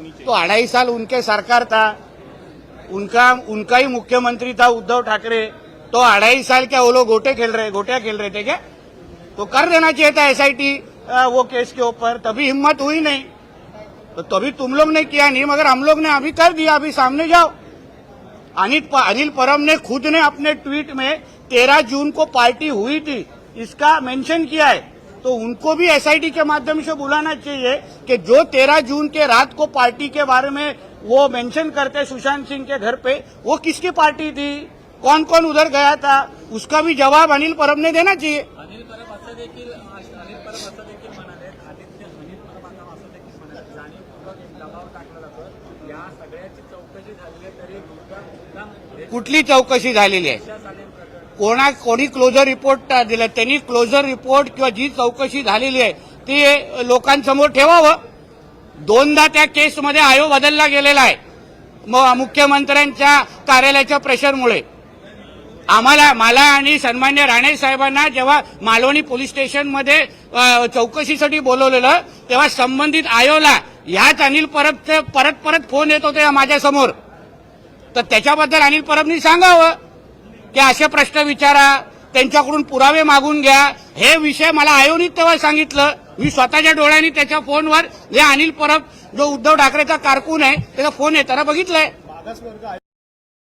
तो 2.5 साल उनके सरकार था, उनका ही मुख्यमंत्री था उद्धव ठाकरे। तो 2.5 साल क्या वो लोग गोटियां खेल रहे थे क्या? तो कर देना चाहिए था एसआईटी वो केस के ऊपर, तभी हिम्मत हुई नहीं। तो तभी तुम लोग ने किया नहीं, मगर हम लोग ने अभी कर दिया। अभी सामने जाओ। अनिल परब ने खुद ने अपने ट्वीट में 13 जून को पार्टी हुई थी इसका मेंशन किया है। तो उनको भी एसआईटी के माध्यम से बुलाना चाहिए कि जो 13 जून के रात को पार्टी के बारे में वो मेंशन करते सुशांत सिंह के घर पे, वो किसकी पार्टी थी, कौन कौन उधर गया था, उसका भी जवाब अनिल परब ने देना चाहिए। अनिल परब असं देखील म्हणाले, अनिल परब आता असं देखील म्हणाले, जाणीवपूर्वक एक दबाव टाकला जातो। या सगळ्याची चौकशी झाली आहे तरी कुठली चौकशी झालेली आहे? कोणी क्लोजर रिपोर्ट दिला? त्यांनी क्लोजर रिपोर्ट किंवा जी चौकशी झालेली आहे ती लोकांसमोर ठेवावं। 2दा त्या केसमध्ये आयोग बदलला गेलेला आहे मुख्यमंत्र्यांच्या कार्यालयाच्या प्रेशरमुळे। मला आणि सन्मान्य राणे साहेबांना जेव्हा मालवणी पोलीस स्टेशनमध्ये चौकशीसाठी बोलवलेलं तेव्हा संबंधित आयोला ह्याच अनिल परबचे परत फोन येत होते माझ्यासमोर। तर त्याच्याबद्दल अनिल परबनी सांगावं की असे प्रश्न विचारा, त्यांच्याकडून पुरावे मागून घ्या। हे विषय मला आयोनी तेव्हा सांगितलं, मी स्वतःच्या डोळ्यांनी त्याच्या फोनवर जे अनिल परब जो उद्धव ठाकरेचा कारकून आहे त्याचा फोन येताना बघितलंय।